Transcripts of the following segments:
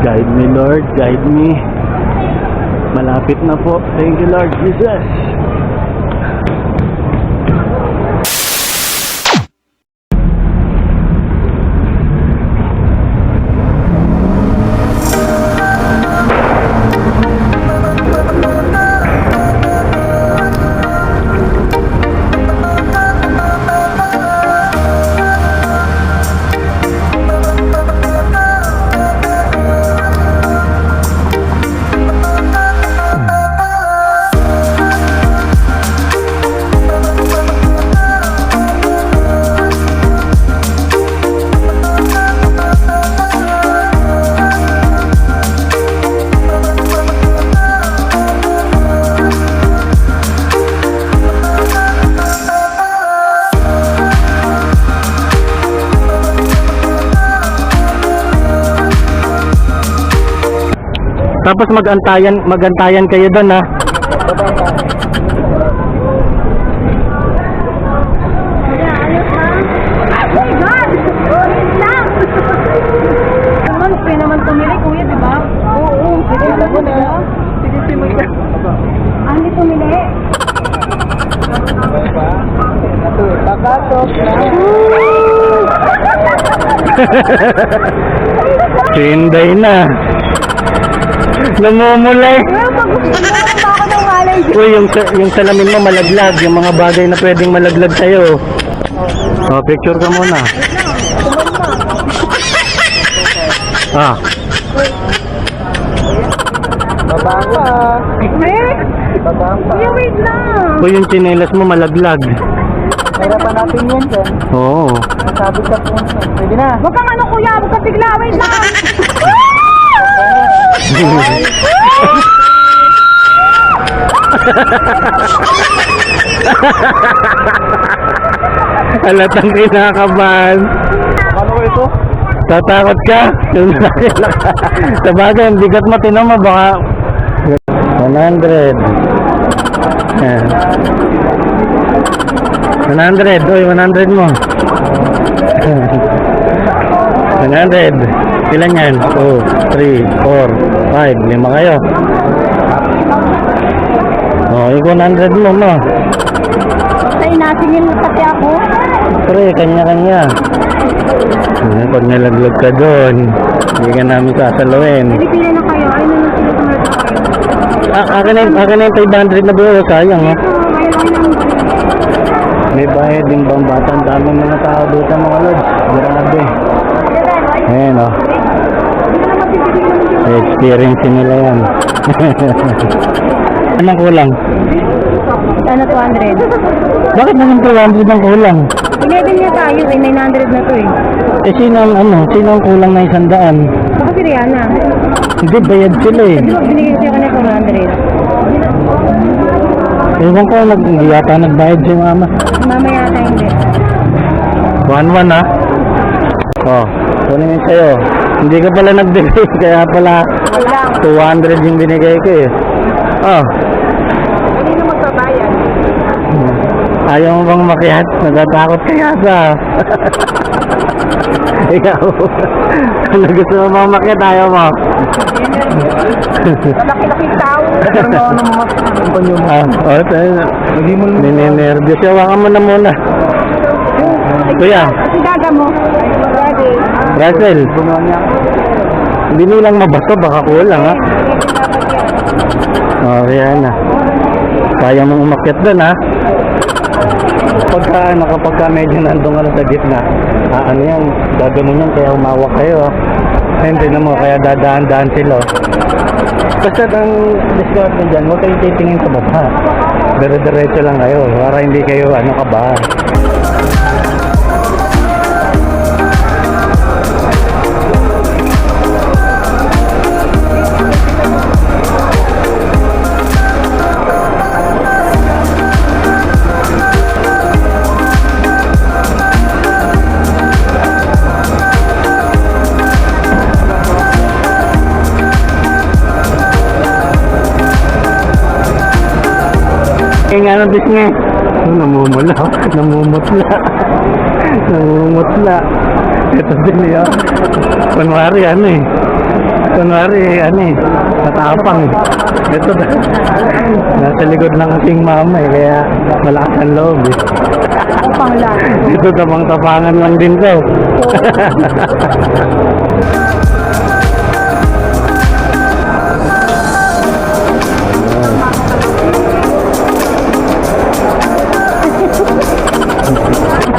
Guide me, Lord. Guide me. Malapit na po. Thank you, Lord Jesus. Tapos magantayan kayo doon, ha. naman tumili, kuya, di ba? Oo, pwede naman na. Pwede tumili. Hindi tumili. Pakatok na. Hinday na. Namumulay. Uy, yung salamin mo malaglag. Yung mga bagay na pwedeng malaglag sa'yo. Oh, picture ka muna. Ah. Babangka. Babangka. Wait lang. Uy, yung tsinelas mo malaglag. Hirapan natin yan dyan. Oo. Nasabi sa punso. Pwede na. Huwag kang ano kuya, huwag kang bigla. Wait lang. Halatang kinakabahan. Ano ito? Tatakot ka? Sa bagay, ang bigat mo, tinan mo, baka 100. Yan. 100, uy, 100 mo. 100. Ilan yan? 2, 3, 4, 5, 5 kayo. Oh, yung 100 mo. Ay, nasingin mo pati ako. Pre, kanya-kanya. Pag nalaglag ka doon, hindi ka namin sasaluin. Pili na kayo. Ay, naman sila tumalad na kayo. Akin na yung 500 na buo, sayang, ha? May bayad din bang bata? Ang daming mga tao dito, mga lods. Grabe. Ayan, oh. Experience nila yan. Anong kulang? Ano, 200? Bakit naman 200 ang kulang? 11 niya tayo, eh, 900 na to eh. Eh, sino ang kulang na 100? Baka si Rihanna. Hindi, bayad sila eh. Di ba binigay siya kanina 400? Ewan ko, yata nagbayad si mama. Mama yata hindi. 1-1, ha? Oh, kunin yun sa'yo. Hindi ka pala nagbigay, kaya pala 200 yung binigay ko eh. Oh. Hindi na magbabayad. Ayaw mo bang makihat? Natatakot ka yata. Ikaw. Ano gusto mo bang makihat? Ayaw mo. Malaki-laki tao. Ninenervyos. Hawakan mo na muna. Kuya. Kasi daga mo. Russell. Hindi nilang mabasto. Baka kulang, ha? Oh, yan na. Kaya mong umakyat doon, ha? Kapag medyo nandun ka na sa gitna, ano yan, gagano yan, kaya umawak kayo. Hindi na mo, kaya dadaan-daan sila. Basta ang discount nyo dyan, huwag kayong titingin sa baba. Dire-diretso lang kayo, para hindi kayo kabahan. Nga na bis nga. Namumutla. Ito din niya. Kunwari Kunwari, ano eh, matapang eh. Ito na. Nasa likod ng aking mama eh, kaya malakas ang loob eh. Tapang lang. Dito tamang tapangan lang din ko.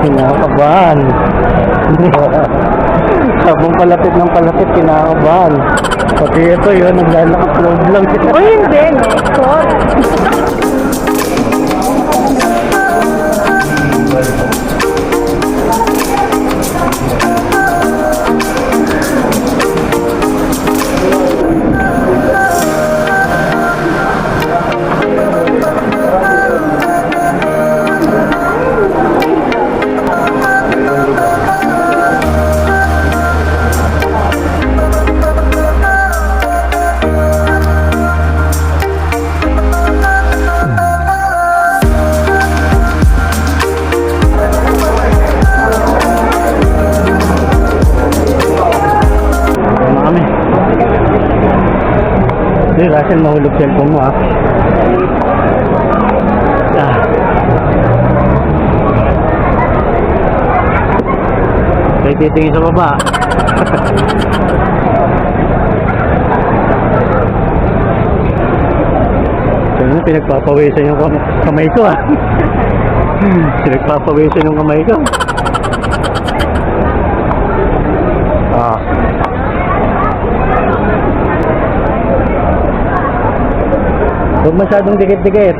Kinakabahan. Habang palapit ng palapit, kinakabahan. Pati ito yun, naglalakad lang siya. O hindi, no? Sorry. Ano kami? Hindi, Russell, mahulog cellphone mo ah. Kaya titingin sa baba. Kaya pinagpapawisan yung kamay ko ah. Pinagpapawisan yung kamay ko. Ah. Huwag masyadong dikit-dikit.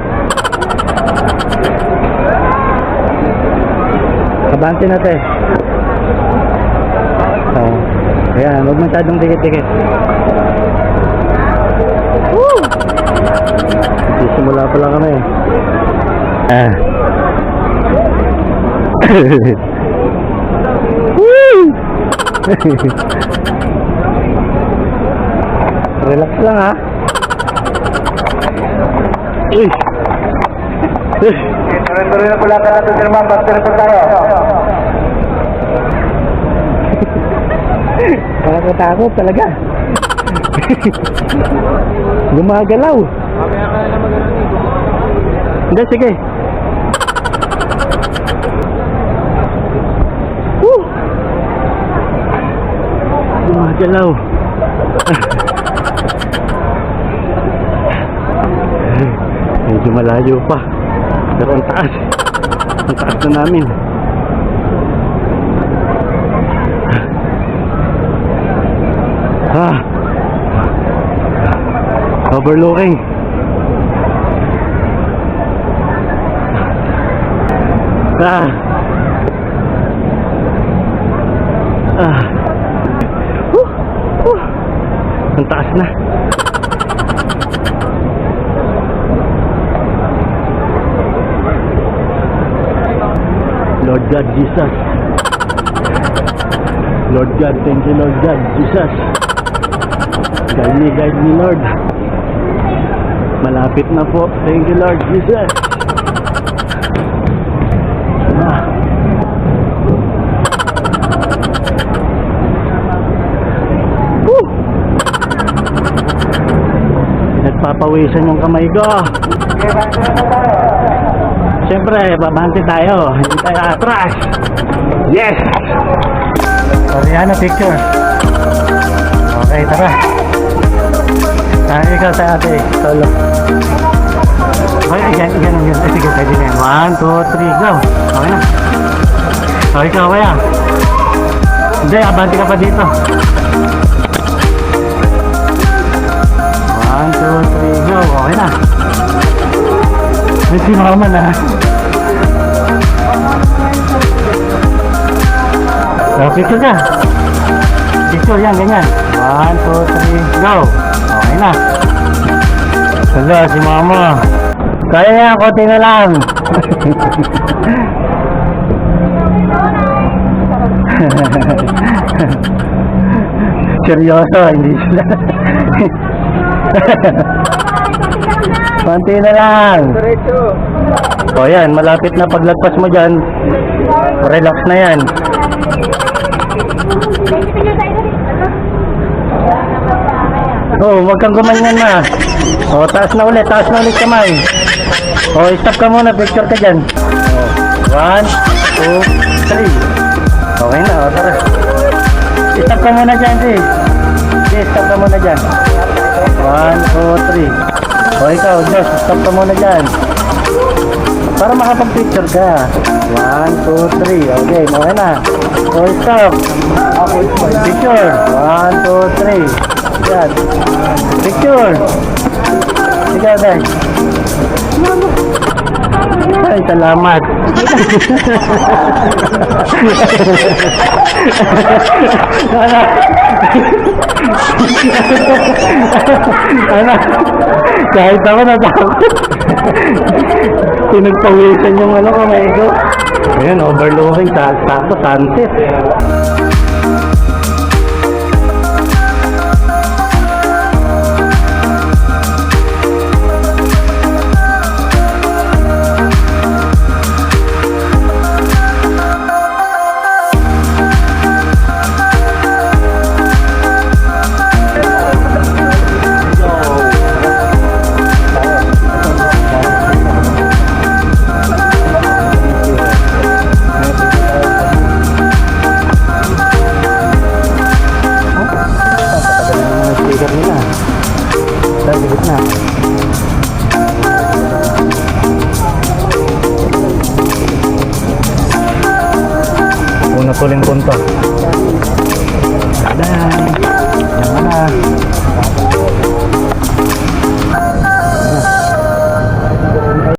Abante natin. Oh. Ayan, huwag masyadong dikit-dikit. Woo! Simula pa lang kami. Ah. Woo! Relax lang ha. Uy! Uy! Tuloy-tuloy na pula ka natin sir ma'am, basta na po tayo. Nakakatakot talaga. Gumagalaw. Mamaya ka na magalaw eh. Hindi, sige. Woo! Gumagalaw. Medyo malayo pa. Pero ang taas. Ang taas na namin. Ah. Overlooking. Ah. Ah. Ang taas na. Lord God Jesus. Lord God, thank you Lord God Jesus. Guide me Lord. Malapit na po. Thank you Lord Jesus. Ah. Woo! Nagpapawisan yung kamay ko. Siyempre, babante tayo. Hindi tayo atras. Yes! Oriana picture. Okay, tara. Ikaw sa ate. Solo. Okay, yan. Ay, sige, pwede na yan. 1, 2, 3, go. Okay na. Okay, ikaw kaya. Hindi, abante ka pa dito. 1, 2, 3, go. Okay na. May simaman na. Picture ka. Picture yan, ganyan. 1, 2, 3, go. Okay na. Wala, si mama. Kaya yan, konti na lang. Seryoso, hindi sila. Konti na lang. Diretso. O yan, malapit na paglagpas mo dyan. Relax na yan. Thank you sa Oh, wag kang gumanyan na. Oh, taas na ulit kamay. Oh, stop ka muna, picture ka dyan. Oh, 1, 2, 3. Okay na, oh, tara. Stop ka muna dyan, Jay. Jay, stop ka muna dyan. 1, 2, 3. Oh, ikaw, Josh, stop ka muna dyan. Para makapag-picture ka. 1, 2, 3. Okay, okay na. Oh, stop. Picture. 1, 2, 3. Yan. Picture. Ikaw, guys. Ay, salamat. Anak, kahit ako natakot. Pinagpawisan yung ano, kamay ko. Ayan, overlooking. Sakto, sunset. Sticker nila. Dahil di gitna. Una tuling punto.